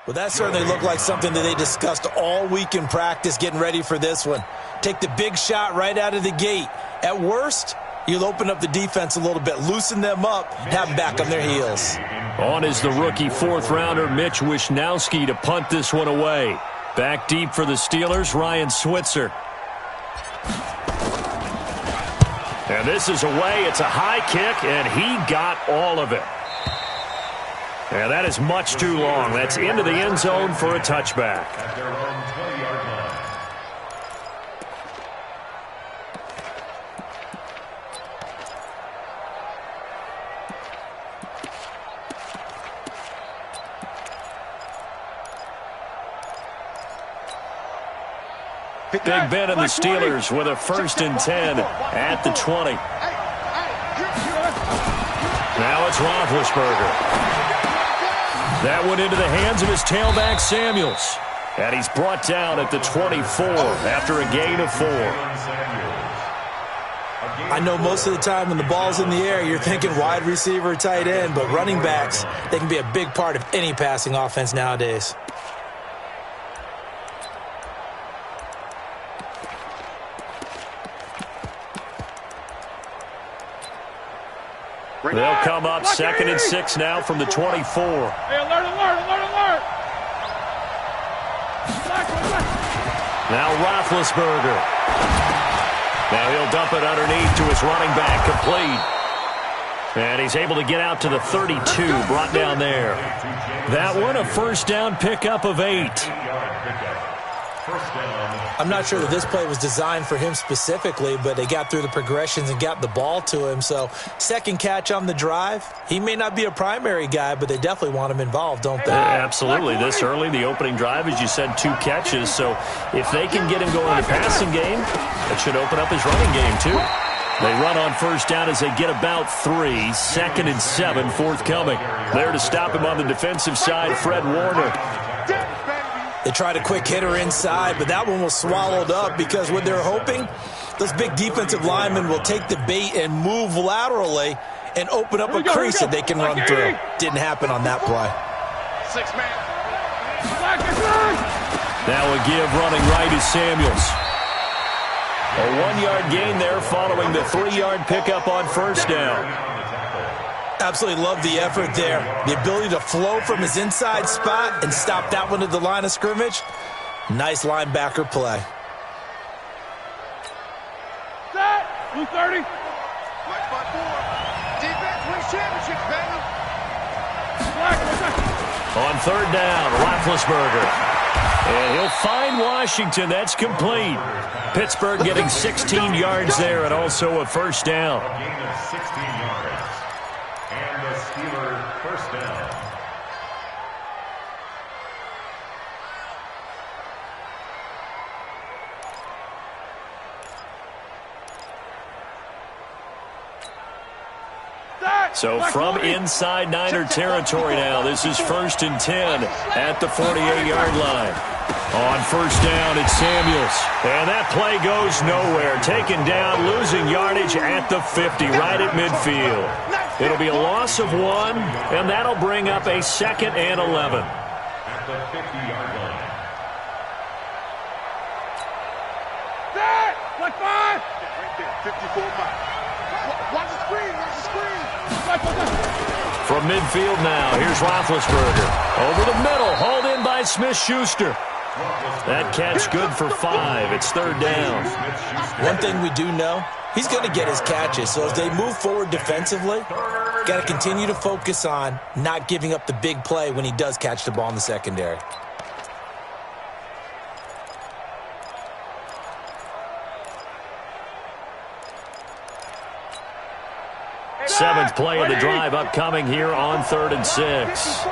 Well, that certainly looked like something that they discussed all week in practice getting ready for this one. Take the big shot right out of the gate. At worst, you'll open up the defense a little bit, loosen them up, have them back on their heels. On is the rookie fourth-rounder Mitch Wishnowsky to punt this one away. Back deep for the Steelers, Ryan Switzer. And this is away. It's a high kick, and he got all of it. And that is much too long. That's into the end zone for a touchback. Big Ben and the Steelers with a 1st and 10 at the 20. Now it's Roethlisberger. That went into the hands of his tailback, Samuels. And he's brought down at the 24 after a gain of 4. I know most of the time when the ball's in the air, you're thinking wide receiver, tight end, but running backs, they can be a big part of any passing offense nowadays. They'll come up 2nd and 6 now from the 24. Hey, alert! Now Roethlisberger. Now he'll dump it underneath to his running back, complete. And he's able to get out to the 32, brought down there. That one, a 1st down pickup of 8. I'm not sure that this play was designed for him specifically, but they got through the progressions and got the ball to him. So 2nd catch on the drive. He may not be a primary guy, but they definitely want him involved, don't they? Absolutely. This early, the opening drive, as you said, 2 catches. So if they can get him going in the passing game, that should open up his running game too. They run on 1st down as they get about 3. 2nd and 7 forthcoming. There to stop him on the defensive side, Fred Warner. They tried a quick hitter inside, but that one was swallowed up because what they're hoping, those big defensive linemen will take the bait and move laterally and open up a crease that they can run through. Didn't happen on that play. 6-man. Now a give running right is Samuels. A 1-yard gain there following the 3-yard pickup on 1st down. Absolutely love the effort there. The ability to flow from his inside spot and stop that one at the line of scrimmage. Nice linebacker play. Set. 230. Defense wins championships, baby. On 3rd down, Roethlisberger. And he'll find Washington. That's complete. Pittsburgh getting 16 yards there and also a 1st down. A gain of 16 yards. And the Steelers 1st down. So from inside Niner territory now, this is 1st and 10 at the 48-yard line. On 1st down, it's Samuels. And that play goes nowhere. Taken down, losing yardage at the 50, right at midfield. It'll be a loss of 1, and that'll bring up a 2nd and 11. At the 50-yard line. Set. Like 5. Right there, 54-5. Watch the screen, watch the screen. From midfield now, here's Roethlisberger. Over the middle, hauled in by Smith-Schuster. That catch good for 5. It's 3rd down. One thing we do know, he's going to get his catches. So as they move forward defensively, got to continue to focus on not giving up the big play when he does catch the ball in the secondary. Seventh play of the drive upcoming here on 3rd and 6.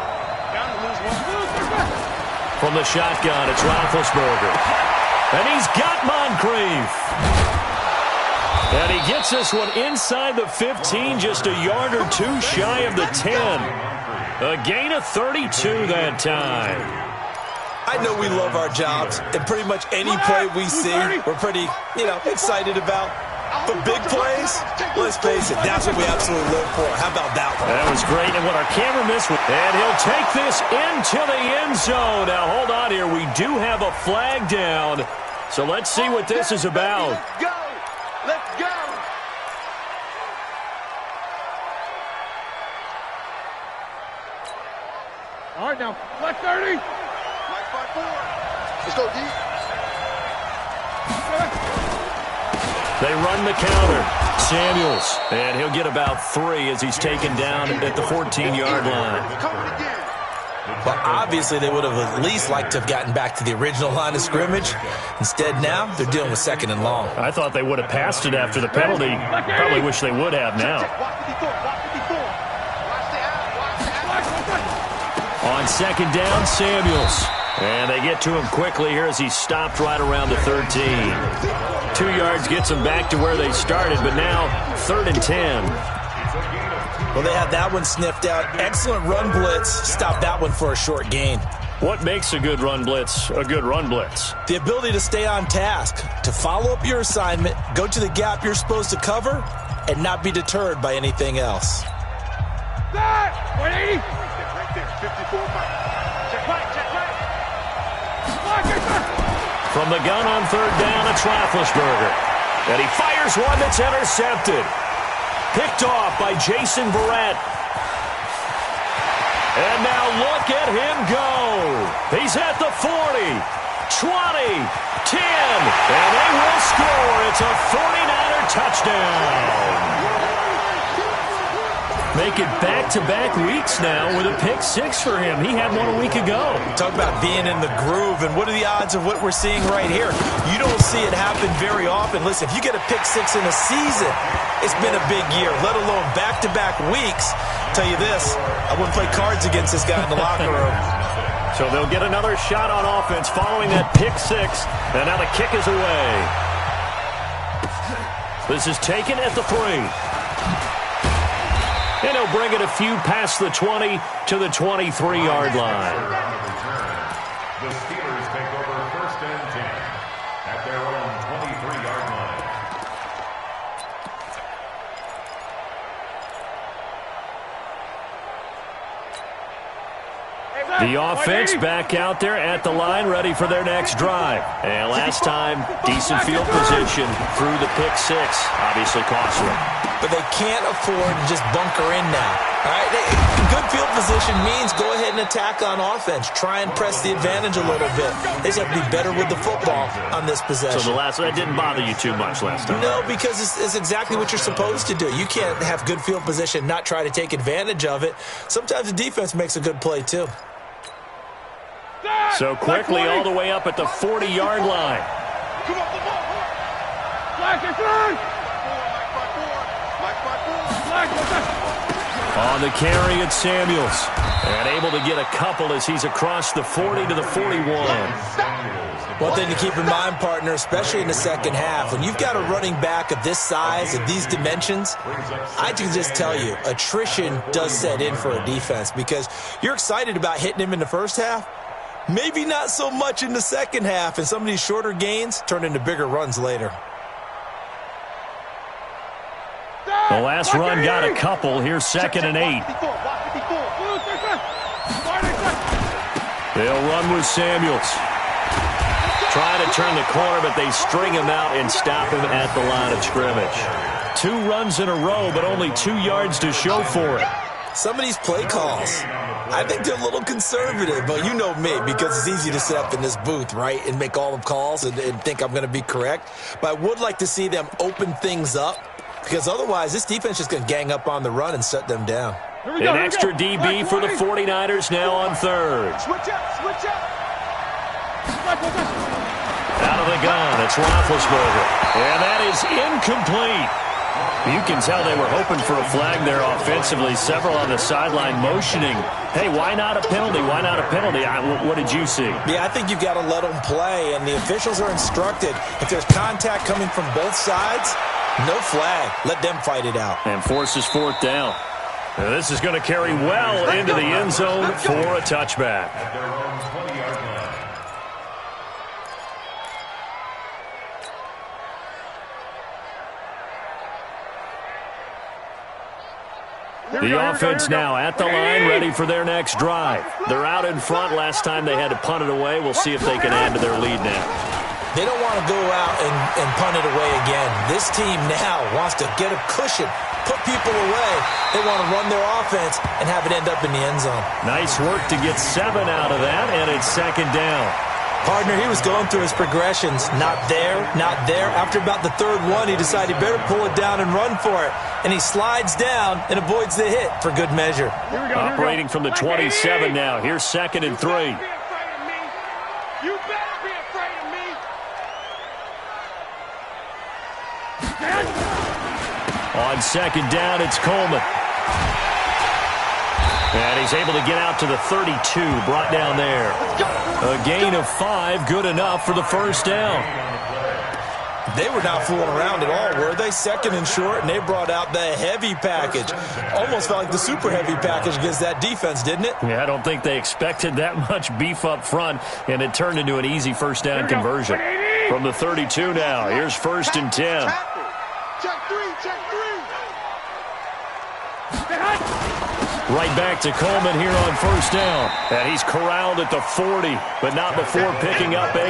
From the shotgun, it's Roethlisberger. And he's got Moncrief. And he gets this one inside the 15, just a yard or 2 shy of the 10. A gain of 32 that time. I know we love our jobs, and pretty much any play we see, we're pretty, excited about. But big plays, plays? Let's face it, that's what we absolutely live for. How about that one? That was great, and what our camera missed. And he'll take this into the end zone. Now, hold on here. We do have a flag down. So let's see what this is about. Let's go. Let's go. All right, now, flex 30. Flex 5-4. Let's go deep. They run the counter. Samuels, and he'll get about 3 as he's taken down at the 14-yard line. But obviously they would have at least liked to have gotten back to the original line of scrimmage. Instead now, they're dealing with 2nd and long. I thought they would have passed it after the penalty. Probably wish they would have now. On 2nd down, Samuels. And they get to him quickly here as he's stopped right around the 13. 2 yards gets them back to where they started, but now 3rd and 10. Well, they had that one sniffed out. Excellent run blitz. Stop that one for a short gain. What makes a good run blitz a good run blitz? The ability to stay on task, to follow up your assignment, go to the gap you're supposed to cover, and not be deterred by anything else. That! 180. Right there, 54 miles. Check right, check right. From the gun on 3rd down, it's Roethlisberger. And he fires one that's intercepted. Picked off by Jason Verrett. And now look at him go. He's at the 40, 20, 10, and they will score. It's a 49er touchdown. Make it back-to-back weeks now with a pick-6 for him. He had one a week ago. Talk about being in the groove, and what are the odds of what we're seeing right here? You don't see it happen very often. Listen, if you get a pick-6 in a season, it's been a big year, let alone back-to-back weeks. Tell you this, I wouldn't play cards against this guy in the locker room. So they'll get another shot on offense following that pick-6, and now the kick is away. This is taken at the 3. And he'll bring it a few past the 20 to the 23-yard line. The Steelers take over 1st and 10 at their own 23-yard line. The offense back out there at the line, ready for their next drive. And last time, decent field position through the pick-6. Obviously costly. But they can't afford to just bunker in now. All right, good field position means go ahead and attack on offense. Try and press the advantage a little bit. They just have to be better with the football on this possession. So that didn't bother you too much last time? No, because it's exactly what you're supposed to do. You can't have good field position, not try to take advantage of it. Sometimes the defense makes a good play, too. So quickly all the way up at the 40-yard line. On the carry, it's Samuels. And able to get a couple as he's across the 40 to the 41. One thing to keep in mind, partner, especially in the second half, when you've got a running back of this size, of these dimensions, I can just tell you, attrition does set in for a defense because you're excited about hitting him in the first half. Maybe not so much in the second half, and some of these shorter gains turn into bigger runs later. The last run got a couple. Here's 2nd and 8. They'll run with Samuels. Trying to turn the corner, but they string him out and stop him at the line of scrimmage. 2 runs in a row, but only 2 yards to show for it. Some of these play calls, I think they're a little conservative, but you know me, because it's easy to sit up in this booth, right, and make all the calls and think I'm going to be correct. But I would like to see them open things up, because otherwise this defense is going to gang up on the run and shut them down. An extra DB for the 49ers now on 3rd. Switch up, switch up. Out of the gun, it's Roethlisberger. And that is incomplete. You can tell they were hoping for a flag there offensively. Several on the sideline motioning. Hey, why not a penalty? Why not a penalty? What did you see? Yeah, I think you've got to let them play, and the officials are instructed. If there's contact coming from both sides, no flag. Let them fight it out. And forces 4th down. Now this is going to carry well into the end zone for a touchback. At their own 20-yard line. The offense now at the line, ready for their next drive. They're out in front. Last time they had to punt it away. We'll see if they can add to their lead now. They don't want to go out and punt it away again. This team now wants to get a cushion, put people away. They want to run their offense and have it end up in the end zone. Nice work to get 7 out of that, and it's second down. Partner, he was going through his progressions. Not there, not there. After about the third one, he decided he better pull it down and run for it. And he slides down and avoids the hit for good measure. Operating from the 27 now. Here's 2nd and 3. You better be afraid of me. On second down, it's Coleman. And he's able to get out to the 32, brought down there. A gain of 5, good enough for the first down. They were not fooling around at all, were they? 2nd and short, and they brought out the heavy package. Almost felt like the super heavy package against that defense, didn't it? Yeah, I don't think they expected that much beef up front, and it turned into an easy first down conversion. From the 32 now, here's 1st and 10. Check 3, check 3. Right back to Coleman here on first down. And he's corralled at the 40, but not before picking up 8.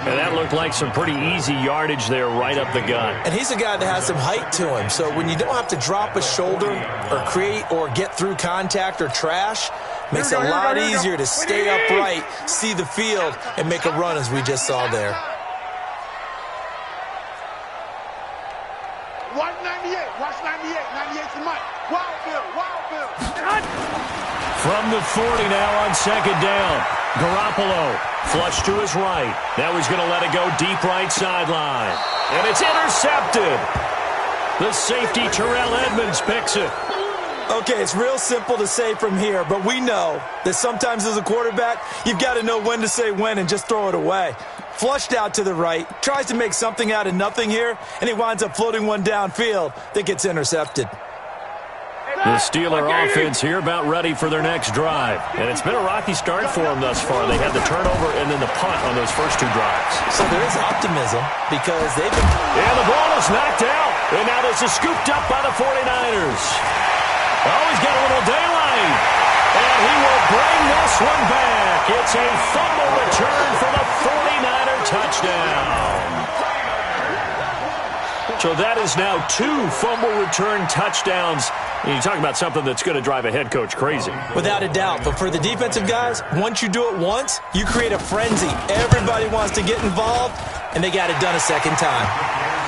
And that looked like some pretty easy yardage there right up the gut. And he's a guy that has some height to him. So when you don't have to drop a shoulder or create or get through contact or trash, makes it a lot easier to stay upright, see the field, and make a run as we just saw there. 198. Watch 98. 98's the mic. Wild Bill. From the 40 now on second down. Garoppolo flush to his right. Now he's going to let it go deep right sideline. And it's intercepted. The safety, Terrell Edmonds, picks it. Okay, it's real simple to say from here, but we know that sometimes as a quarterback, you've got to know when to say when and just throw it away. Flushed out to the right, tries to make something out of nothing here, and he winds up floating one downfield that gets intercepted. The Steeler offense here about ready for their next drive. And it's been a rocky start for them thus far. They had the turnover and then the punt on those first 2 drives. So there is optimism because they've been... And the ball is knocked out. And now this is scooped up by the 49ers. Oh, he's got a little daylight. And he will bring this one back. It's a fumble return for the 49er touchdown. So that is now 2 fumble return touchdowns. And you talk about something that's going to drive a head coach crazy. Without a doubt. But for the defensive guys, once you do it once, you create a frenzy. Everybody wants to get involved, and they got it done a second time.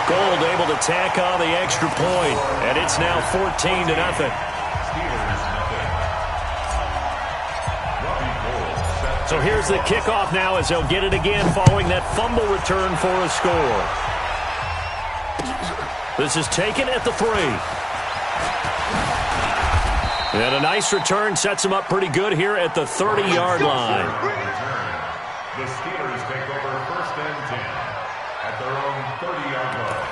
Gold able to tack on the extra point, and it's now 14-0. So here's the kickoff now as they'll get it again following that fumble return for a score. This is taken at the 3. And a nice return sets them up pretty good here at the 30-yard line. The Steelers take over 1st and 10 at their own 30-yard line.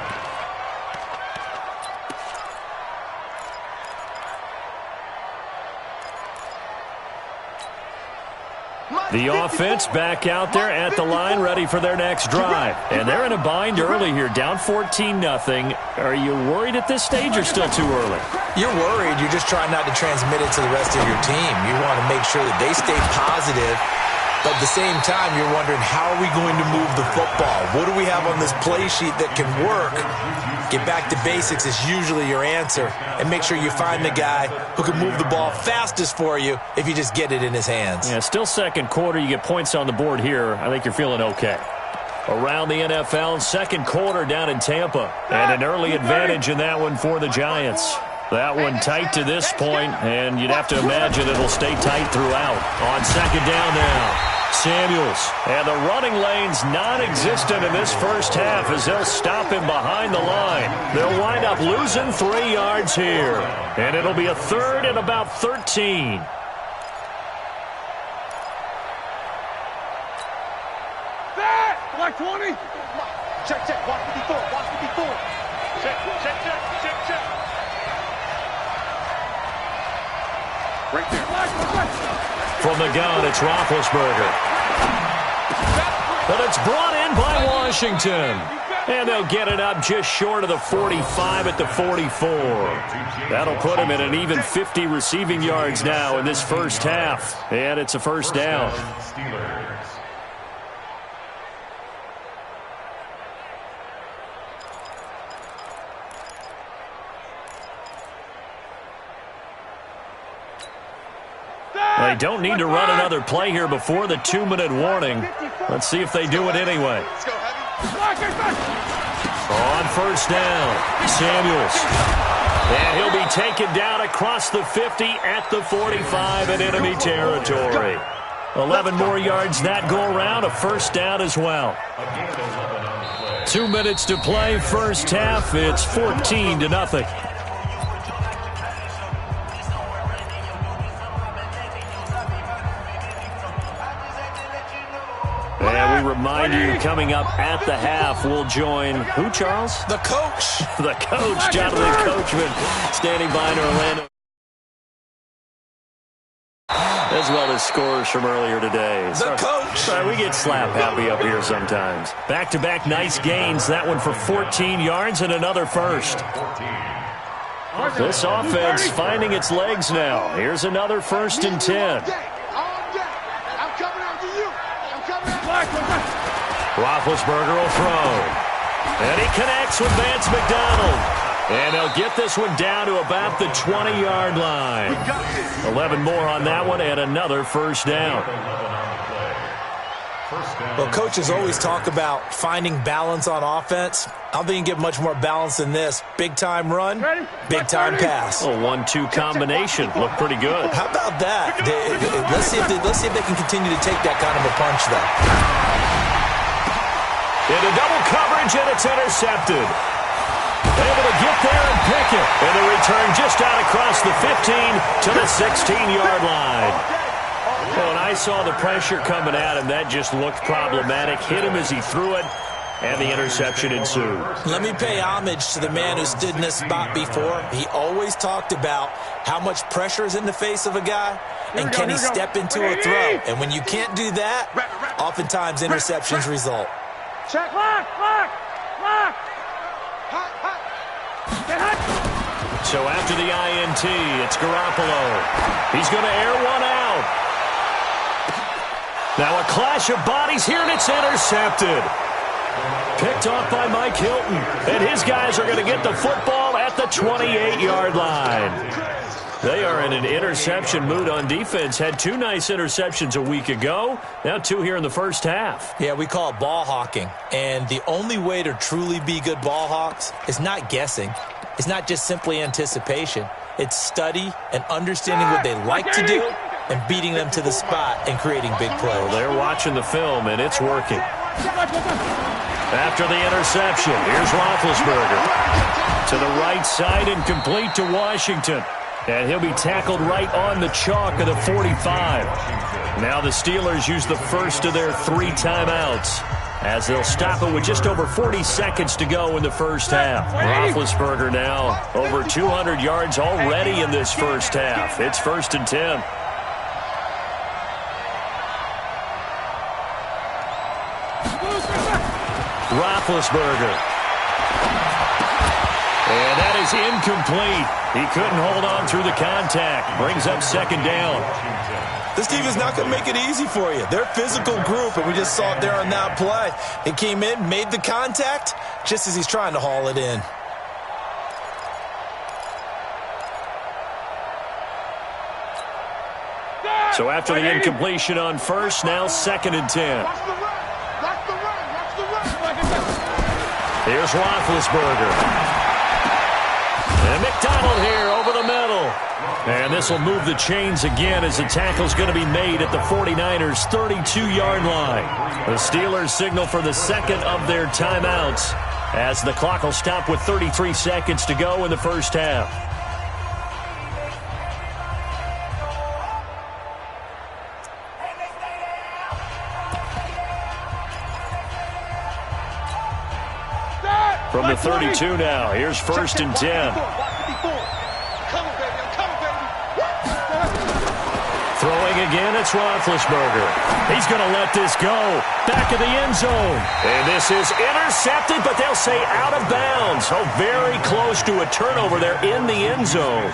The offense back out there at the line, ready for their next drive. And they're in a bind early here, down 14-0. Are you worried at this stage or still too early? You're worried. You're just trying not to transmit it to the rest of your team. You want to make sure that they stay positive. But at the same time, you're wondering, how are we going to move the football? What do we have on this play sheet that can work? Get back to basics is usually your answer. And make sure you find the guy who can move the ball fastest for you if you just get it in his hands. Yeah, still second quarter. You get points on the board here. I think you're feeling okay. Around the NFL, second quarter down in Tampa. And an early advantage in that one for the Giants. That one tight to this point, and you'd have to imagine it'll stay tight throughout. On second down now, Samuels. And the running lane's non-existent in this first half as they'll stop him behind the line. They'll wind up losing 3 yards here. And it'll be a 3rd and about 13. Like 20. Check, check. Watch 54. Watch 54. Check, check, check, check, check. Right there. From the gun, it's Roethlisberger. But it's brought in by Washington. And they'll get it up just short of the 45 at the 44. That'll put him at an even 50 receiving yards now in this first half. And it's a first down. They don't need to run another play here before the 2-minute warning. Let's see if they do it anyway. On first down, Samuels. And he'll be taken down across the 50 at the 45 in enemy territory. 11 more yards that go around, a first down as well. 2 minutes to play, first half. It's 14-0. And we remind you, coming up at the half, we'll join who, Charles? The coach. The coach, Jonathan Coachman, standing by in Orlando. As well as scores from earlier today. The coach. Sorry, we get slap happy up here sometimes. Back-to-back nice gains. That one for 14 yards and another first. This offense finding its legs now. Here's another 1st and 10. Roethlisberger will throw. And he connects with Vance McDonald. And they'll get this one down to about the 20-yard line. 11 more on that one and another first down. Well, coaches always talk about finding balance on offense. I don't think you can get much more balance than this. Big-time run, big-time pass. A 1-2 combination. Looked pretty good. How about that? Let's see if they can continue to take that kind of a punch, though. Into double coverage, and it's intercepted. Able to get there and pick it. And the return just out across the 15 to the 16-yard line. When I saw the pressure coming at him, that just looked problematic. Hit him as he threw it, and the interception ensued. Let me pay homage to the man who stood in this spot before. He always talked about how much pressure is in the face of a guy, and can he step into a throw. And when you can't do that, oftentimes interceptions result. Check. Lock. So after the INT, it's Garoppolo. He's going to air one out. Now a clash of bodies here, and it's intercepted. Picked off by Mike Hilton. And his guys are going to get the football at the 28-yard line. They are in an interception mood on defense. Had 2 nice interceptions a week ago. Now 2 here in the first half. Yeah, we call it ball hawking. And the only way to truly be good ball hawks is not guessing. It's not just simply anticipation. It's study and understanding what they like to do and beating them to the spot and creating big plays. Well, they're watching the film, and it's working. After the interception, here's Roethlisberger. To the right side and complete to Washington. And he'll be tackled right on the chalk of the 45. Now the Steelers use the first of their 3 timeouts, as they'll stop it with just over 40 seconds to go in the first half. Roethlisberger now over 200 yards already in this first half. It's 1st and 10. Roethlisberger. And that is incomplete. He couldn't hold on through the contact. Brings up 2nd down. This team is not going to make it easy for you. They're a physical group, and we just saw it there on that play. He came in, made the contact, just as he's trying to haul it in. So after the incompletion on first, now 2nd and 10. Here's Roethlisberger. And McDonald here over the middle. And this will move the chains again as the tackle's going to be made at the 49ers' 32-yard line. The Steelers signal for the 2nd of their timeouts as the clock will stop with 33 seconds to go in the first half. From the 32 now, here's 1st and 10. Throwing again, it's Roethlisberger. He's going to let this go. Back of the end zone. And this is intercepted, but they'll say out of bounds. Oh, very close to a turnover there in the end zone.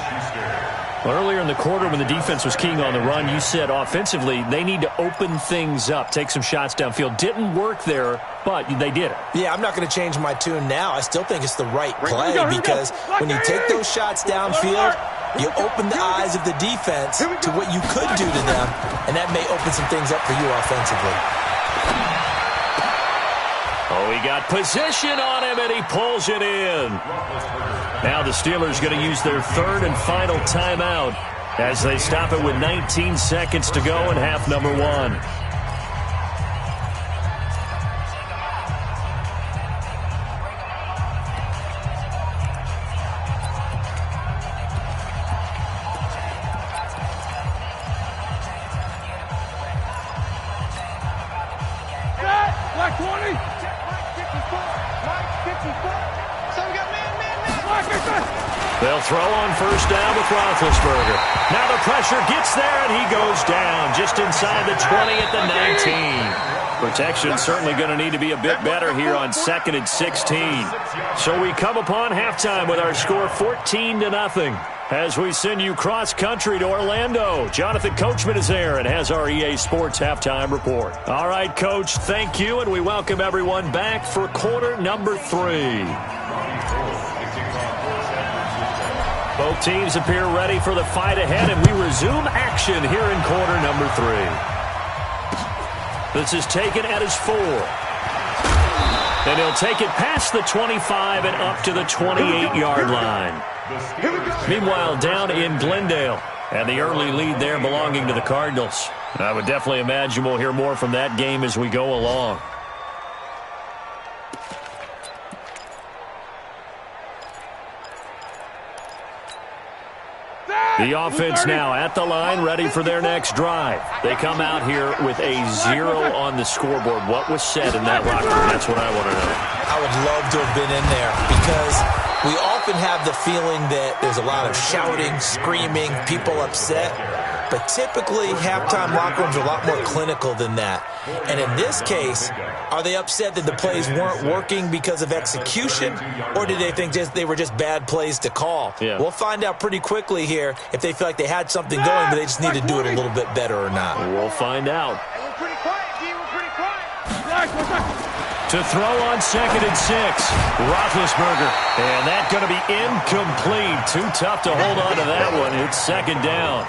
Earlier in the quarter when the defense was keying on the run, you said offensively they need to open things up, take some shots downfield. Didn't work there, but they did it. Yeah, I'm not going to change my tune now. I still think it's the right play because when you take those shots downfield, you open the eyes of the defense to what you could do to them, and that may open some things up for you offensively. Oh, he got position on him, and he pulls it in. Now the Steelers going to use their third and final timeout as they stop it with 19 seconds to go in half number one. Black 20. Mike 54. So we got man. They'll throw on first down with Roethlisberger. Now the pressure gets there, and he goes down just inside the 20 at the 19. Protection certainly going to need to be a bit better here on 2nd and 16. So we come upon halftime with our score 14-0. As we send you cross-country to Orlando, Jonathan Coachman is there and has our EA Sports halftime report. All right, Coach, thank you, and we welcome everyone back for quarter number 3. Both teams appear ready for the fight ahead, and we resume action here in quarter number 3. This is taken at his 4. And he'll take it past the 25 and up to the 28-yard line. Meanwhile, down in Glendale, and the early lead there belonging to the Cardinals. I would definitely imagine we'll hear more from that game as we go along. The offense now at the line, ready for their next drive. They come out here with a 0 on the scoreboard. What was said in that locker room? That's what I want to know. I would love to have been in there because we often have the feeling that there's a lot of shouting, screaming, people upset. But typically, halftime locker rooms are a lot more clinical than that. And in this case, are they upset that the plays weren't working because of execution, or did they think they were just bad plays to call? Yeah. We'll find out pretty quickly here if they feel like they had something going, but they just need to do it a little bit better or not. We'll find out. We're pretty quiet, D. We're pretty quiet. To throw on 2nd and 6, Roethlisberger. And that's going to be incomplete. Too tough to hold on to that one. It's 2nd down.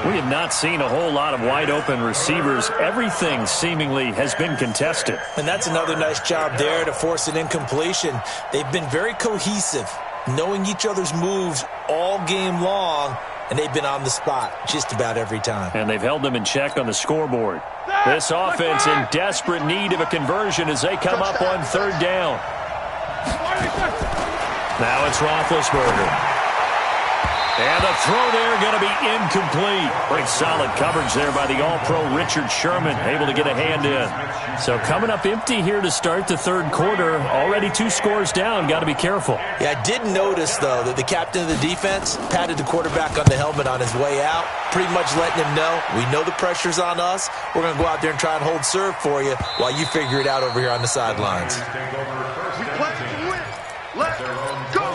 We have not seen a whole lot of wide-open receivers. Everything seemingly has been contested. And that's another nice job there to force an incompletion. They've been very cohesive, knowing each other's moves all game long, and they've been on the spot just about every time. And they've held them in check on the scoreboard. This offense in desperate need of a conversion as they come up on 3rd down. Now it's Roethlisberger. And the throw there going to be incomplete. Pretty solid coverage there by the All-Pro Richard Sherman, able to get a hand in. So coming up empty here to start the 3rd quarter. Already 2 scores down. Got to be careful. Yeah, I did notice, though, that the captain of the defense patted the quarterback on the helmet on his way out, pretty much letting him know, we know the pressure's on us. We're going to go out there and try and hold serve for you while you figure it out over here on the sidelines. We play to win. Let's go.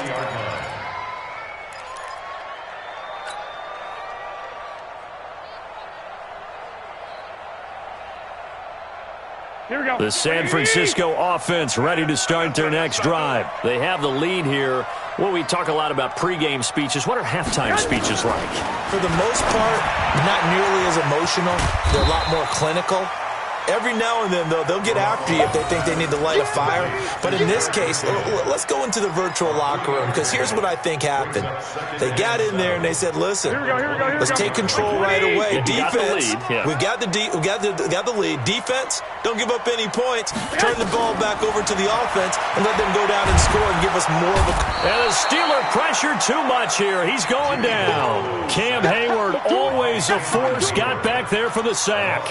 Here we go. The San Francisco offense ready to start their next drive. They have the lead here. Well, we talk a lot about pregame speeches. What are halftime speeches like? For the most part, not nearly as emotional. They're a lot more clinical. Every now and then, though, they'll get after you if they think they need to light a fire. But in this case, let's go into the virtual locker room, because here's what I think happened. They got in there and they said, listen, let's take control right away. Defense, we've got the lead. Defense, don't give up any points. Turn the ball back over to the offense and let them go down and score and give us more of a... And the Steeler pressure too much here. He's going down. Cam Hayward, always a force, got back there for the sack.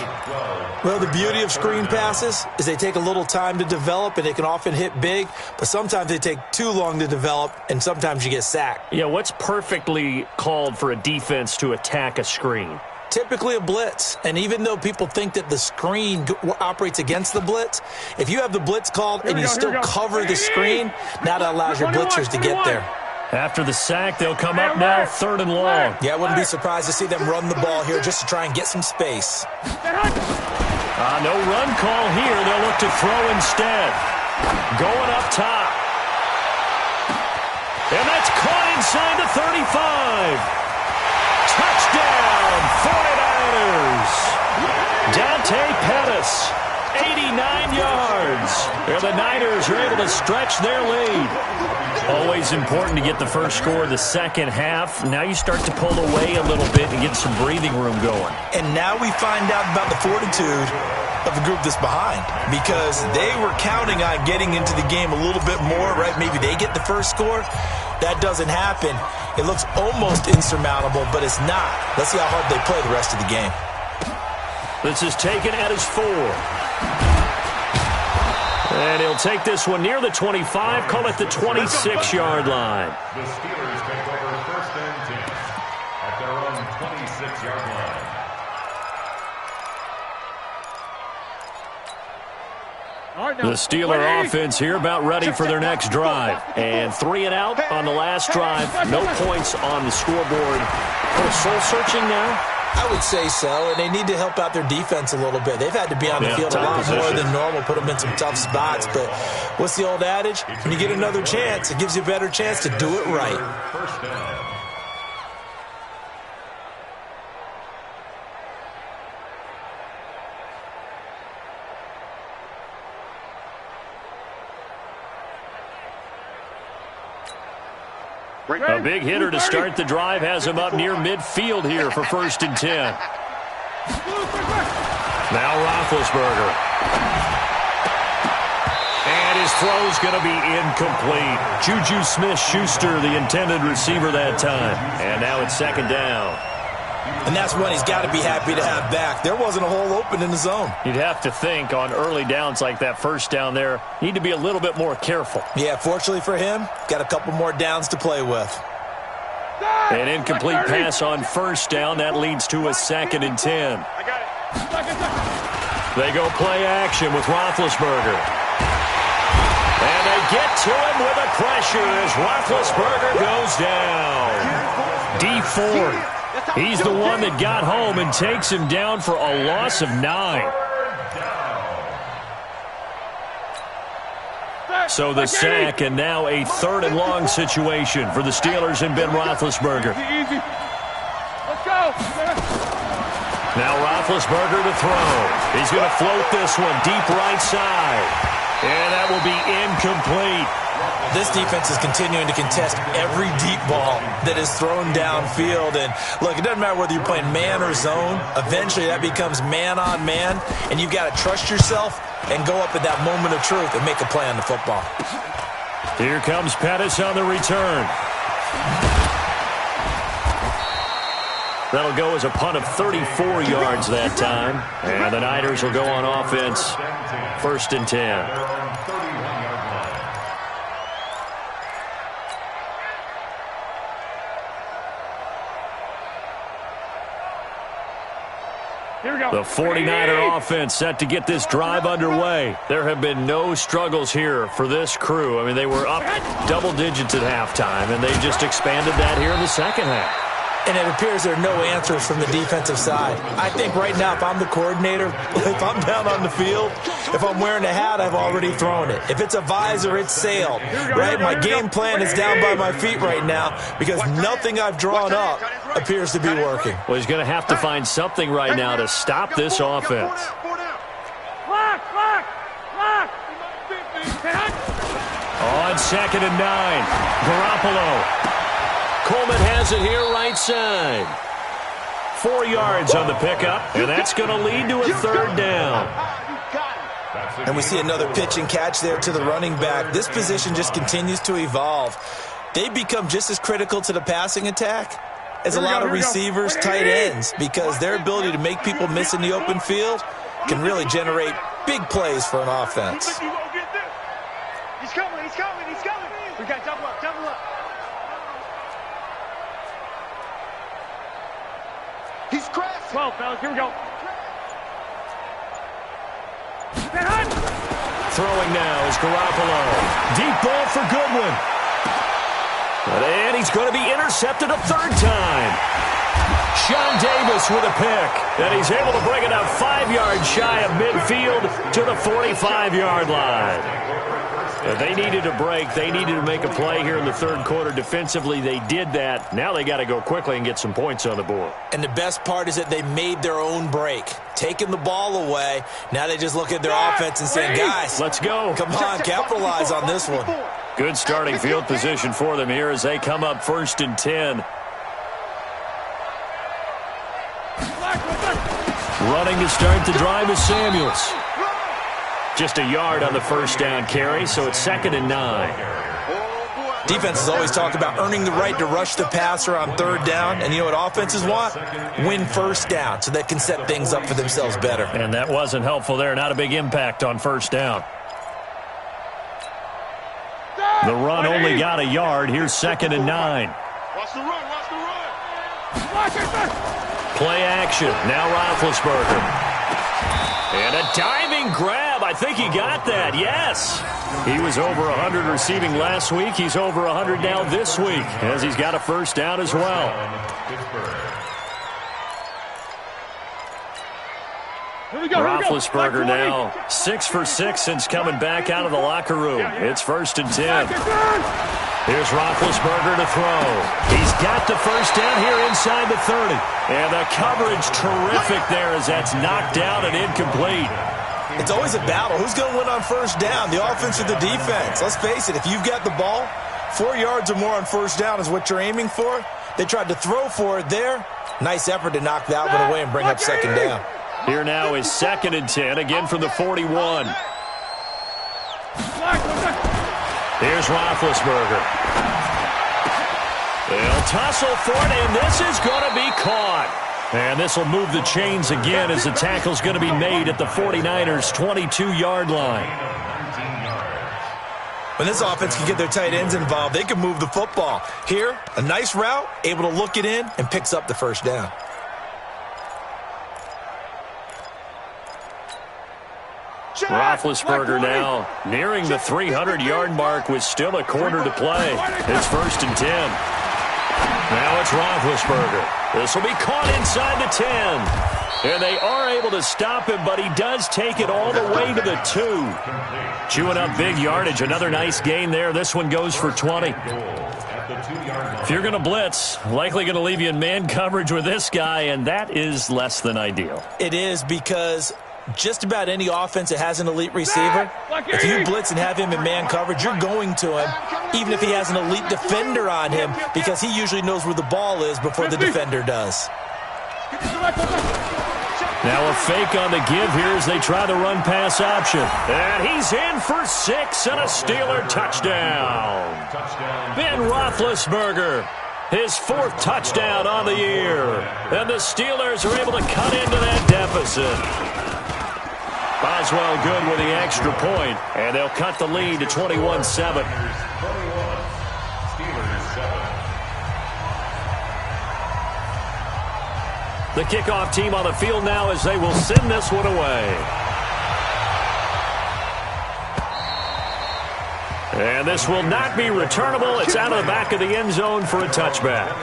Well, the beauty of screen passes is they take a little time to develop, and they can often hit big, but sometimes they take too long to develop, and sometimes you get sacked. Yeah, what's perfectly called for a defense to attack a screen? Typically a blitz, and even though people think that the screen operates against the blitz, if you have the blitz called and you still cover the screen, now that allows your blitzers to get there. After the sack, they'll come up now 3rd and long. Yeah, I wouldn't be surprised to see them run the ball here just to try and get some space. No run call here. They'll look to throw instead. Going up top. And that's caught inside the 35. Touchdown, 49ers. Dante Pettis, 89 yards. And the Niners are able to stretch their lead. Always important to get the first score of the second half. Now you start to pull away a little bit and get some breathing room going. And now we find out about the fortitude of the group that's behind, because they were counting on getting into the game a little bit more, right? Maybe they get the first score. That doesn't happen. It looks almost insurmountable, but it's not. Let's see how hard they play the rest of the game. This is taken at his 4. And he'll take this one near the 25, call it the 26-yard line. The Steelers take over 1st and 10 at their own 26-yard line. The Steeler offense here about ready for their next drive. And 3 and out on the last drive. No points on the scoreboard. A little soul-searching now? I would say so, and they need to help out their defense a little bit. They've had to be on the field a lot more than normal, put them in some tough spots. But what's the old adage? When you get another chance, it gives you a better chance to do it right. First down. A big hitter to start the drive has him up near midfield here for 1st and 10. Now Roethlisberger. And his throw's going to be incomplete. Juju Smith-Schuster, the intended receiver that time. And now it's 2nd down. And that's one he's got to be happy to have back. There wasn't a hole open in the zone. You'd have to think on early downs like that first down there, need to be a little bit more careful. Yeah, fortunately for him, got a couple more downs to play with. An incomplete pass on 1st down. That leads to a 2nd and 10. They go play action with Roethlisberger. And they get to him with a pressure as Roethlisberger goes down. D Ford. He's the one that got home and takes him down for a loss of 9. So the sack, and now a 3rd and long situation for the Steelers and Ben Roethlisberger. Let's go. Now Roethlisberger to throw. He's going to float this one deep right side. And that will be incomplete. This defense is continuing to contest every deep ball that is thrown downfield. And look, it doesn't matter whether you're playing man or zone. Eventually that becomes man on man. And you've got to trust yourself and go up at that moment of truth and make a play on the football. Here comes Pettis on the return. That'll go as a punt of 34 yards that time. And the Niners will go on offense. 1st and 10. The 49er offense set to get this drive underway. There have been no struggles here for this crew. I mean, they were up double digits at halftime, and they just expanded that here in the second half. And it appears there are no answers from the defensive side. I think right now, if I'm the coordinator, if I'm down on the field, if I'm wearing a hat, I've already thrown it. If it's a visor, it's sailed, right? My game plan is down by my feet right now because nothing I've drawn up appears to be working. Well, he's going to have to find something right now to stop this offense. On 2nd and 9, Garoppolo. Coleman has it here right side. 4 yards on the pickup, and that's going to lead to a 3rd down. And we see another pitch and catch there to the running back. This position just continues to evolve. They become just as critical to the passing attack as a lot of receivers, tight ends, because their ability to make people miss in the open field can really generate big plays for an offense. He's coming, he's coming, he's coming. We got double up, double up. He's crashing. 12, fellas. Here we go. Throwing now is Garoppolo. Deep ball for Goodwin. And he's going to be intercepted a third time. Sean Davis with a pick. And he's able to bring it up 5 yards shy of midfield to the 45-yard line. They needed a break. They needed to make a play here in the third quarter. Defensively, they did that. Now they got to go quickly and get some points on the board. And the best part is that they made their own break. Taking the ball away. Now they just look at their offense and say, guys, let's go. Come on, capitalize on this one. Good starting field position for them here as they come up 1st and 10. Running to start the drive is Samuels. Just a yard on the first down carry, so it's 2nd and 9. Defenses always talk about earning the right to rush the passer on 3rd down, and you know what offenses want? Win 1st down, so they can set things up for themselves better. And that wasn't helpful there. Not a big impact on 1st down. The run only got a yard. Here's 2nd and 9. Watch the run. Watch the run. Play action. Now Roethlisberger. And a diving grab. I think he got that. Yes. He was over 100 receiving last week. He's over 100 now this week as he's got a 1st down as well. Roethlisberger now 6 for 6 since coming back out of the locker room. It's 1st and 10. Here's Roethlisberger to throw. He's got the 1st down here inside the 30. And the coverage terrific there as that's knocked down and incomplete. It's always a battle. Who's going to win on 1st down, the offense or the defense? Let's face it, if you've got the ball, 4 yards or more on 1st down is what you're aiming for. They tried to throw for it there. Nice effort to knock that one away and bring up 2nd down. Here now is 2nd and 10, again from the 41. Here's Roethlisberger. They'll tussle for it, and this is going to be caught. And this will move the chains again as the tackle's going to be made at the 49ers' 22-yard line. When this offense can get their tight ends involved, they can move the football. Here, a nice route, able to look it in, and picks up the 1st down. Roethlisberger now nearing the 300-yard mark with still a quarter to play. It's 1st and 10. Now it's Roethlisberger. This will be caught inside the 10. And they are able to stop him, but he does take it all the way to the 2. Chewing up big yardage. Another nice gain there. This one goes for 20. If you're going to blitz, likely going to leave you in man coverage with this guy, and that is less than ideal. It is because just about any offense that has an elite receiver, if you blitz and have him in man coverage, you're going to him, even if he has an elite defender on him, because he usually knows where the ball is before the defender does. Now a fake on the give here as they try the run-pass option. And he's in for 6 and a Steeler touchdown. Ben Roethlisberger, his 4th touchdown on the year. And the Steelers are able to cut into that deficit. Boswell good with the extra point, and they'll cut the lead to 21-7. The kickoff team on the field now as they will send this one away. And this will not be returnable. It's out of the back of the end zone for a touchback.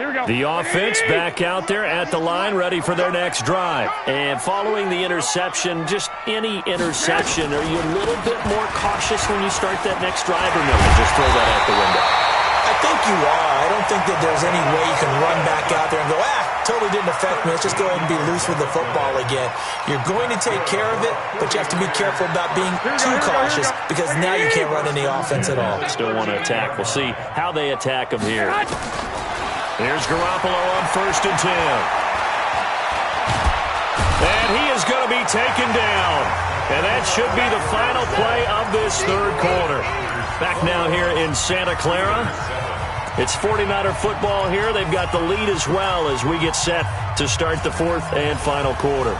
The offense back out there at the line, ready for their next drive. And following the interception, just any interception, are you a little bit more cautious when you start that next drive, or no, you just throw that out the window? I think you are. I don't think that there's any way you can run back out there and go, totally didn't affect me. Let's just go ahead and be loose with the football again. You're going to take care of it, but you have to be careful about being too cautious because now you can't run any offense at all. Still want to attack. We'll see how they attack him here. Here's Garoppolo on 1st and 10. And he is going to be taken down. And that should be the final play of this third quarter. Back now here in Santa Clara. It's 49er football here. They've got the lead as well as we get set to start the 4th and final quarter.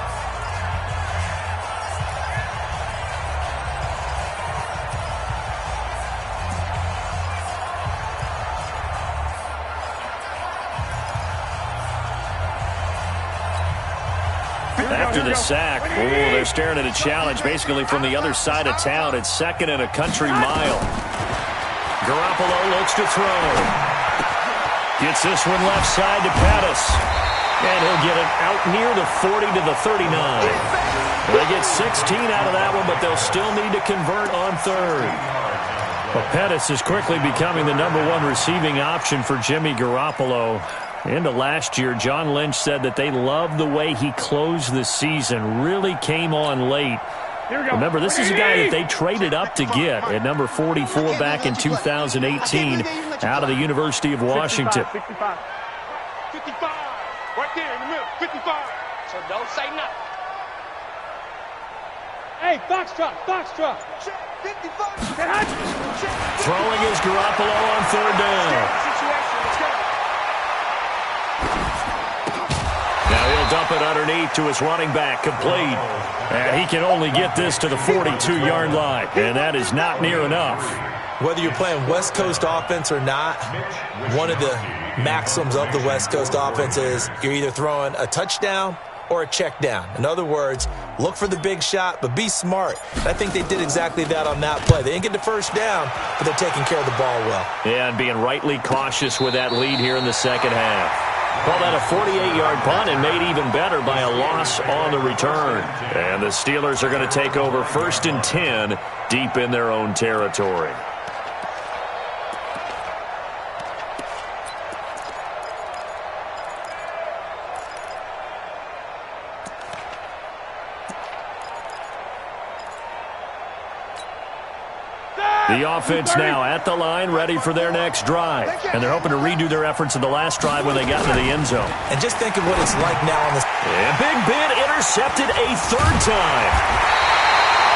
after the sack. Oh, they're staring at a challenge basically from the other side of town. It's 2nd and a country mile. Garoppolo looks to throw. Gets this one left side to Pettis. And he'll get it out near the 40 to the 39. They get 16 out of that one, but they'll still need to convert on 3rd. But Pettis is quickly becoming the #1 receiving option for Jimmy Garoppolo. Into last year, John Lynch said that they loved the way he closed the season, really came on late. Remember, this is a guy that they traded up to get at number 44 back in 2018 out of the University of Washington. 55. 55. Right there in the middle. 55. So don't say nothing. Hey, Foxtrot. 55. Throwing is Garoppolo on 3rd down. Now he'll dump it underneath to his running back, complete. And he can only get this to the 42-yard line, and that is not near enough. Whether you're playing West Coast offense or not, one of the maxims of the West Coast offense is you're either throwing a touchdown or a check down. In other words, look for the big shot, but be smart. And I think they did exactly that on that play. They didn't get the first down, but they're taking care of the ball well. Yeah, and being rightly cautious with that lead here in the second half. Call that a 48-yard punt and made even better by a loss on the return. And the Steelers are going to take over 1st and 10 deep in their own territory. The offense now at the line, ready for their next drive. And they're hoping to redo their efforts in the last drive when they got into the end zone. And just think of what it's like now on this. And Big Ben intercepted a 3rd time.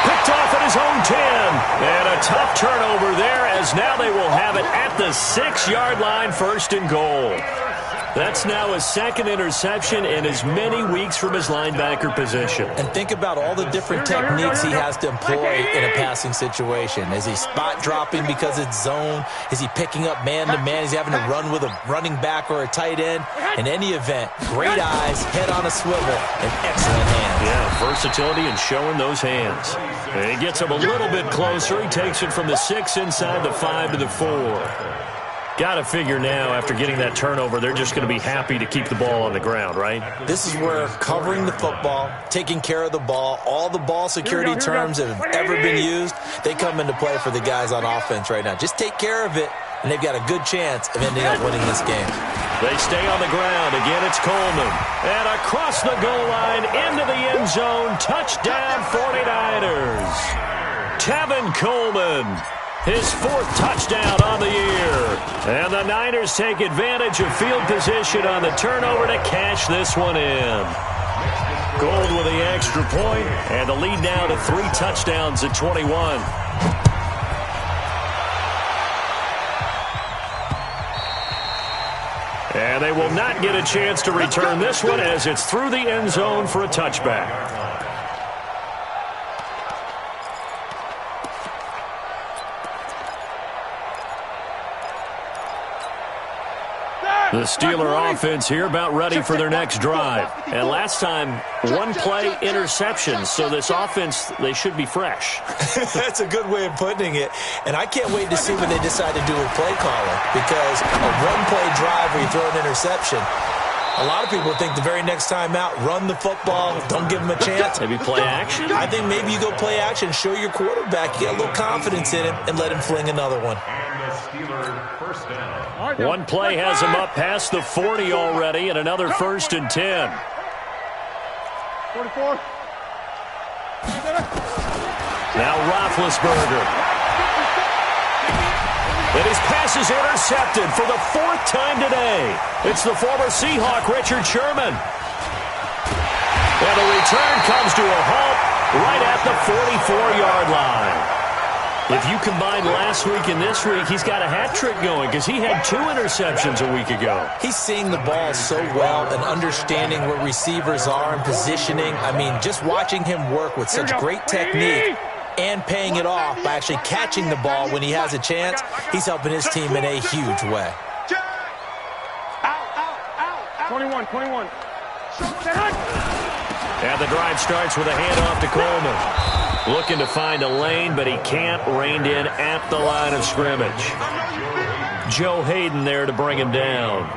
Picked off at his own 10. And a tough turnover there as now they will have it at the 6-yard line, 1st and goal. That's now his 2nd interception in as many weeks from his linebacker position. And think about all the different techniques he has to employ in a passing situation. Is he spot dropping because it's zone? Is he picking up man-to-man? Is he having to run with a running back or a tight end? In any event, great eyes, head on a swivel, and excellent hands. Yeah, versatility and showing those hands. And he gets him a little bit closer. He takes it from the 6 inside the 5 to the 4. Got to figure now, after getting that turnover, they're just going to be happy to keep the ball on the ground, right? This is where covering the football, taking care of the ball, all the ball security terms that have ever been used, they come into play for the guys on offense right now. Just take care of it, and they've got a good chance of ending up winning this game. They stay on the ground. Again, it's Coleman. And across the goal line, into the end zone. Touchdown, 49ers. Tevin Coleman. His 4th touchdown on the year. And the Niners take advantage of field position on the turnover to cash this one in. Gold with the extra point, and the lead now to 3 touchdowns at 21. And they will not get a chance to return this one as it's through the end zone for a touchback. The Steeler offense here about ready for their next drive. And last time, 1-play interception. So this offense, they should be fresh. That's a good way of putting it. And I can't wait to see when they decide to do a play caller. Because a 1-play drive where you throw an interception, a lot of people think the very next time out, run the football, don't give them a chance. Maybe play action? I think maybe you go play action, show your quarterback, you get a little confidence in him, and let him fling another one. And the Steelers 1st down. 1 play has him up past the 40 already, and another 1st and 10. 44. Now Roethlisberger. And his pass is intercepted for the 4th time today. It's the former Seahawk, Richard Sherman. And the return comes to a halt right at the 44-yard line. If you combine last week and this week, he's got a hat trick going because he had 2 interceptions a week ago. He's seeing the ball so well and understanding where receivers are and positioning. I mean, just watching him work with such great technique and paying it off by actually catching the ball when he has a chance, he's helping his team in a huge way. 21. And the drive starts with a handoff to Coleman. Looking to find a lane, but he can't. Reined in at the line of scrimmage. Joe Hayden there to bring him down.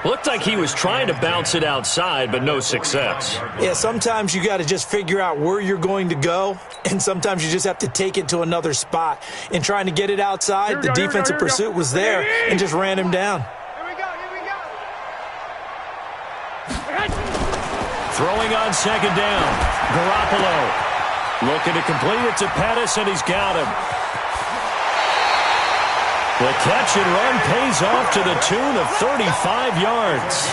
Looked like he was trying to bounce it outside, but no success. Yeah, sometimes you got to just figure out where you're going to go, and sometimes you just have to take it to another spot. In trying to get it outside, the defensive pursuit was there and just ran him down. Throwing on second down. Garoppolo looking to complete it to Pettis, and he's got him. The catch and run pays off to the tune of 35 yards.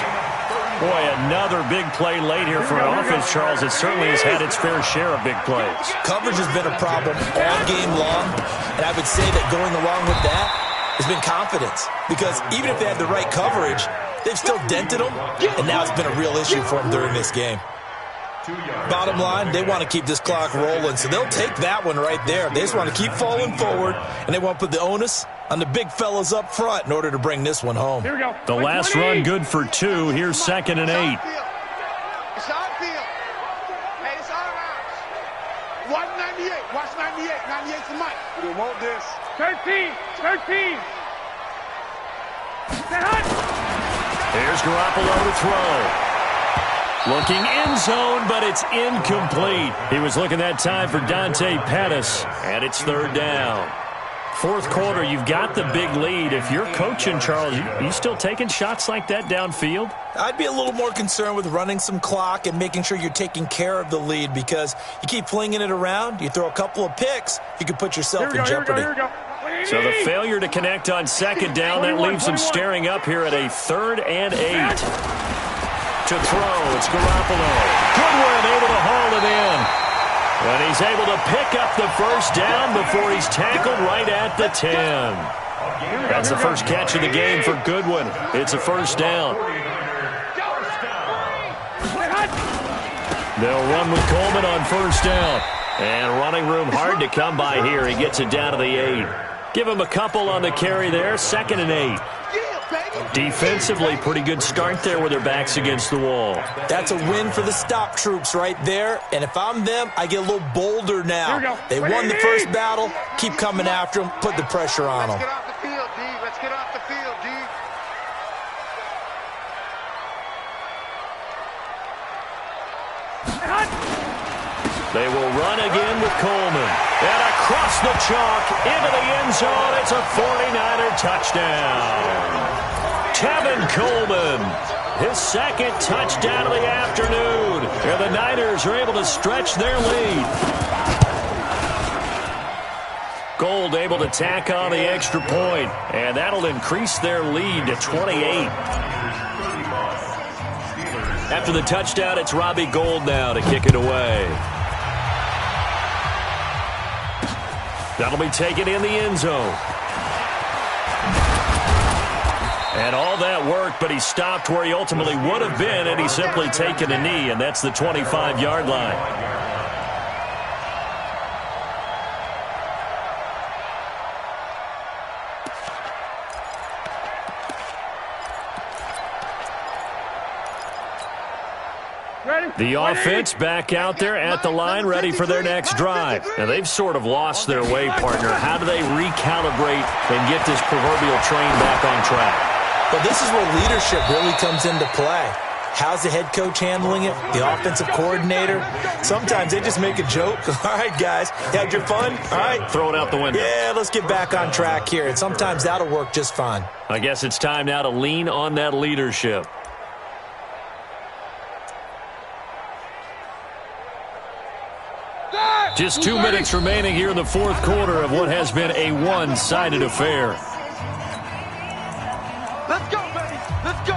Boy, another big play late here for an offense, Charles. It certainly has had its fair share of big plays. Coverage has been a problem all game long, and I would say that going along with that has been confidence. Because even if they had the right coverage, they've still dented them, and now it's been a real issue for them during this game. Bottom line, they want to keep this clock rolling, so they'll take that one right there. They just want to keep falling forward, and they want to put the onus on the big fellas up front in order to bring this one home. Here we go. The last run good for 2. Here's 2nd and 8. It's our field. Hey, it's our house. Watch 98. Watch 98. 98's the mic. We want this. 13. Here's Garoppolo to throw. Looking end zone, but it's incomplete. He was looking that time for Dante Pettis, and it's 3rd down. Fourth quarter, you've got the big lead. If you're coaching, Charles, you still taking shots like that downfield? I'd be a little more concerned with running some clock and making sure you're taking care of the lead, because you keep flinging it around, you throw a couple of picks, you can put yourself in jeopardy. Here we go. So the failure to connect on second down, that leaves him staring up here at a 3rd and 8. To throw, it's Garoppolo. Goodwin able to haul it in. And he's able to pick up the first down before he's tackled right at the 10. That's the first catch of the game for Goodwin. It's a first down. They'll run with Coleman on first down. And running room hard to come by here. He gets it down to the 8. Give him a couple on the carry there. 2nd and 8. Defensively, pretty good start there with their backs against the wall. That's a win for the stop troops right there. And if I'm them, I get a little bolder now. They won the first battle. Keep coming after them. Put the pressure on them. Let's get off the field, D. Let's get off the field, D. They will run again with Coleman. And across the chalk into the end zone. It's a 49er touchdown. Tevin Coleman, his 2nd touchdown of the afternoon. And the Niners are able to stretch their lead. Gold able to tack on the extra point, and that'll increase their lead to 28. After the touchdown, it's Robbie Gould now to kick it away. That'll be taken in the end zone. And all that worked, but he stopped where he ultimately would have been, and he's simply taken a knee, and that's the 25-yard line. The offense back out there at the line, ready for their next drive. Now, they've sort of lost their way, partner. How do they recalibrate and get this proverbial train back on track? Well, this is where leadership really comes into play. How's the head coach handling it? The offensive coordinator? Sometimes they just make a joke. All right, guys, you had your fun? All right. Throw it out the window. Yeah, let's get back on track here. And sometimes that'll work just fine. I guess it's time now to lean on that leadership. Just 2 minutes remaining here in the fourth quarter of what has been a one-sided affair. Let's go, baby. Let's go.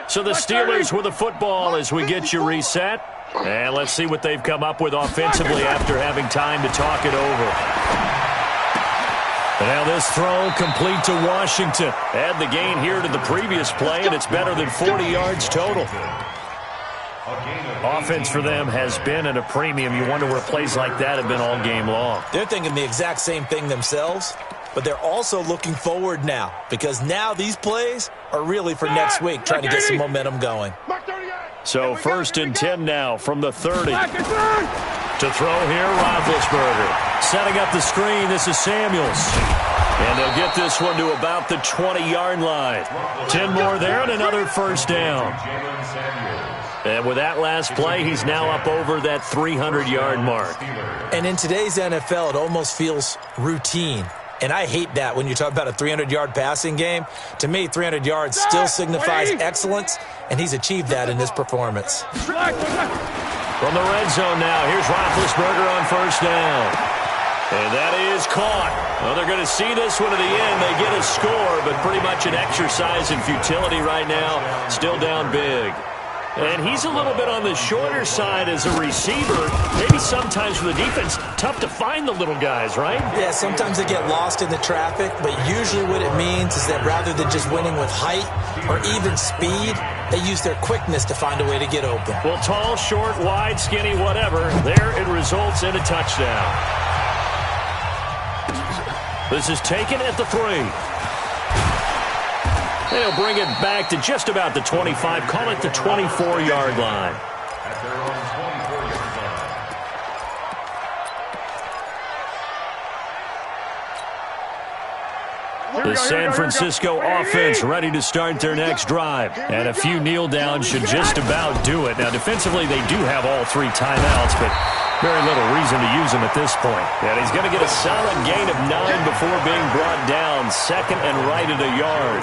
So the Steelers with the football as we get you reset. And let's see what they've come up with offensively after having time to talk it over. And now this throw complete to Washington. Add the gain here to the previous play, and it's better than 40 yards total. Offense for them has been at a premium. You wonder where plays like that have been all game long. They're thinking the exact same thing themselves, but they're also looking forward now because now these plays are really for next week, trying to get some momentum going. So 1st and 10 now from the 30. To throw here, Roethlisberger. Setting up the screen, this is Samuels. And they'll get this one to about the 20-yard line. 10 more there and another first down. And with that last play, he's now up over that 300-yard mark. And in today's NFL, it almost feels routine. And I hate that when you talk about a 300-yard passing game. To me, 300 yards still signifies excellence, and he's achieved that in this performance. From the red zone now, here's Roethlisberger on first down. And that is caught. Well, they're going to see this one to the end. They get a score, but pretty much an exercise in futility right now. Still down big. And he's a little bit on the shorter side as a receiver. Maybe sometimes for the defense, tough to find the little guys, right? Yeah, sometimes they get lost in the traffic, but usually what it means is that rather than just winning with height or even speed, they use their quickness to find a way to get open. Well, tall, short, wide, skinny, whatever, there it results in a touchdown. This is taken at the 3. They'll bring it back to just about the 25. Call it the 24-yard line. At their own 24-yard line. The San Francisco offense ready to start their next drive. And a few kneel downs should just about do it. Now, defensively, they do have all 3 timeouts, but very little reason to use them at this point. And he's going to get a solid gain of 9 before being brought down. 2nd and right at a yard.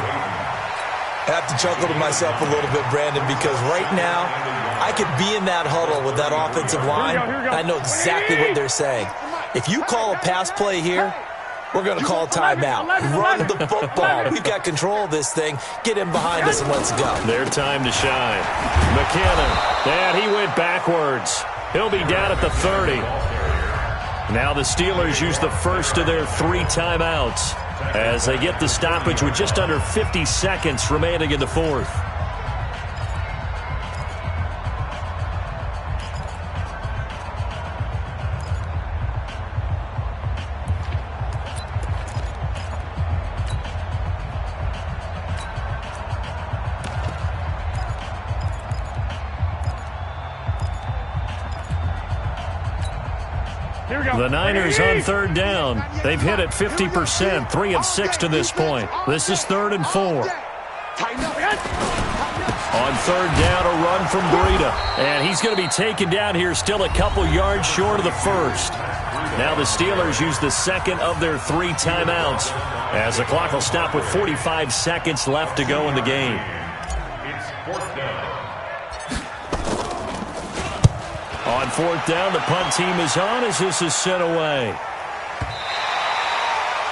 I have to chuckle to myself a little bit, Brandon, because right now I could be in that huddle with that offensive line, and I know exactly what they're saying. If you call a pass play here, we're going to call a timeout. Run the football. We've got control of this thing. Get in behind us and let's go. Their time to shine. McKinnon, and he went backwards. He'll be down at the 30. Now the Steelers use the first of their 3 timeouts as they get the stoppage with just under 50 seconds remaining in the 4th. The Niners on 3rd down. They've hit it 50%, 3 of 6 to this point. This is 3rd and 4. On 3rd down, a run from Breida. And he's going to be taken down here, still a couple yards short of the first. Now the Steelers use the 2nd of their 3 timeouts as the clock will stop with 45 seconds left to go in the game. It's 4th down. On 4th down, the punt team is on as this is sent away.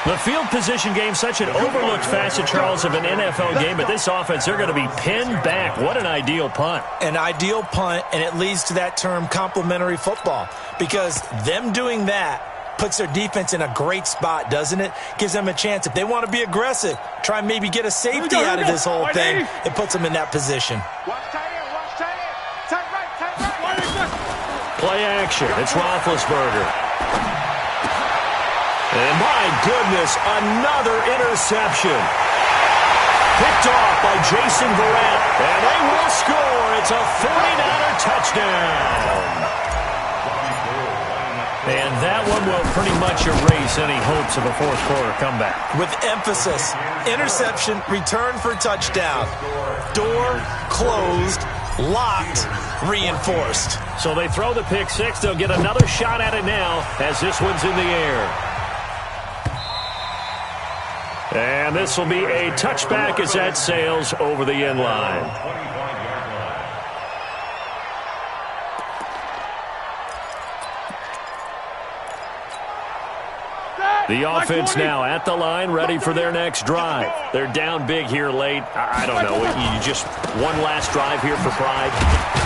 The field position game, such an overlooked facet, Charles, of an NFL game, but this offense, they're going to be pinned back. What an ideal punt. An ideal punt, and it leads to that term complementary football, because them doing that puts their defense in a great spot, doesn't it? Gives them a chance. If they want to be aggressive, try and maybe get a safety out of this whole thing, it puts them in that position. Play action. It's Roethlisberger. And my goodness, another interception. Picked off by Jason Verrett. And they will score. It's a 49er touchdown. And that one will pretty much erase any hopes of a 4th quarter comeback. With emphasis, interception, return for touchdown. Door closed, locked, reinforced. So they throw the pick 6. They'll get another shot at it now as this one's in the air. And this will be a touchback as that sails over the end line. The offense now at the line, ready for their next drive. They're down big here late. I don't know. You just one last drive here for pride.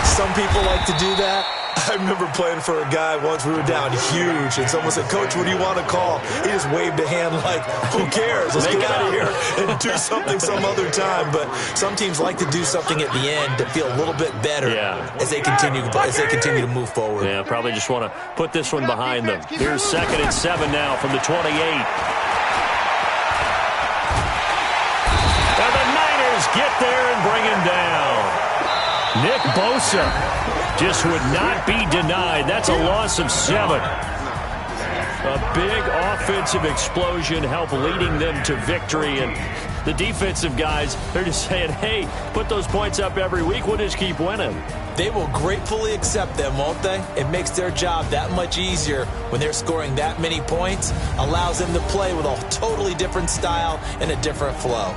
Some people like to do that. I remember playing for a guy once. We were down huge, and someone said, "Coach, what do you want to call?" He just waved a hand like, "Who cares? Let's get out of here and do something some other time." But some teams like to do something at the end to feel a little bit better as they continue to move forward. Yeah, probably just want to put this one behind them. Here's 2nd and 7 now from the 28. And the Niners get there and bring him down. Nick Bosa just would not be denied. That's a loss of 7. A big offensive explosion helped leading them to victory. And the defensive guys, they're just saying, hey, put those points up every week. We'll just keep winning. They will gratefully accept them, won't they? It makes their job that much easier when they're scoring that many points. Allows them to play with a totally different style and a different flow.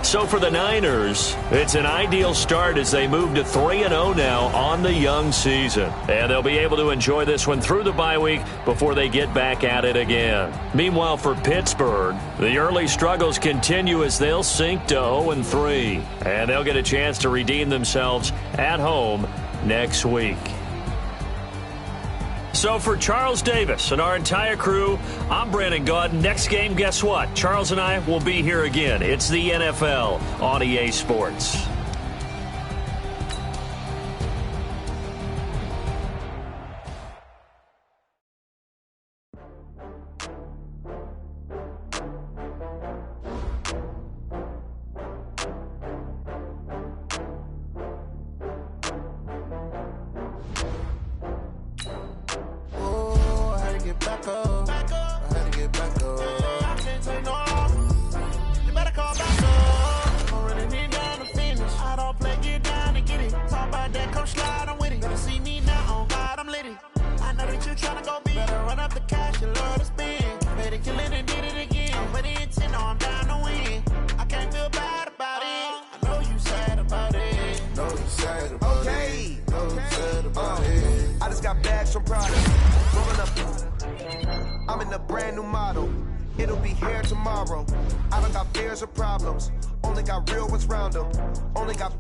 So for the Niners, it's an ideal start as they move to 3-0 now on the young season. And they'll be able to enjoy this one through the bye week before they get back at it again. Meanwhile, for Pittsburgh, the early struggles continue as they'll sink to 0-3. And they'll get a chance to redeem themselves at home next week. So for Charles Davis and our entire crew, I'm Brandon Gaud. Next game, guess what? Charles and I will be here again. It's the NFL on EA Sports. I'm in a brand new model. It'll be here tomorrow. I don't got fears or problems. Only got real ones round them. Only got...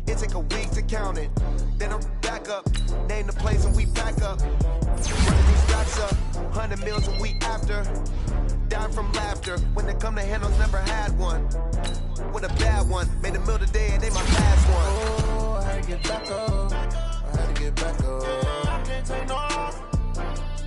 It take a week to count it. Then I'm back up. Name the place and we pack up. Running these racks up. 100 meals a week after. Dying from laughter. When they come to handles, never had one. With a bad one. Made a meal today and they my last one. Oh, I had to get back up. I had to get back up. I can't take no off.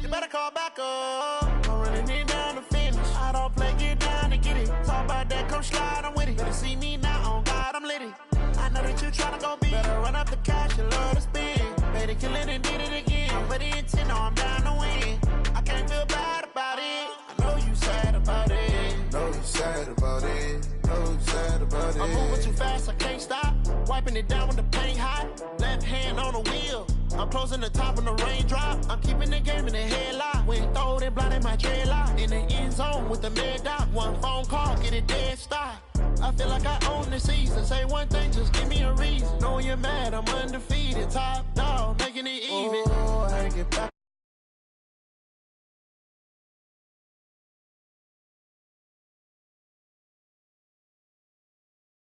You better call back up. I'm running it down to finish. I don't play, get down to get it. Talk about that, come slide, I'm with it. Better see me now, on God, I'm litty. I know that you tryna go big. Better run up the cash and love to spend. Made it, kill it, and did it again. But the intent, no, I'm down to win. I can't feel bad about it. I know you sad about it. Know you sad about it. Know you sad about it. I'm moving too fast, I can't stop. Wiping it down with the paint hot. Left hand on the wheel. I'm closing the top when the raindrop. I'm keeping the game in the headlock. When throwed and blinded my dreadlock. In the end zone with the mid dot. One phone call, get it dead stop. I feel like I own the season. Say one thing, just give me a reason. Knowing you're mad, I'm undefeated. Top dog, make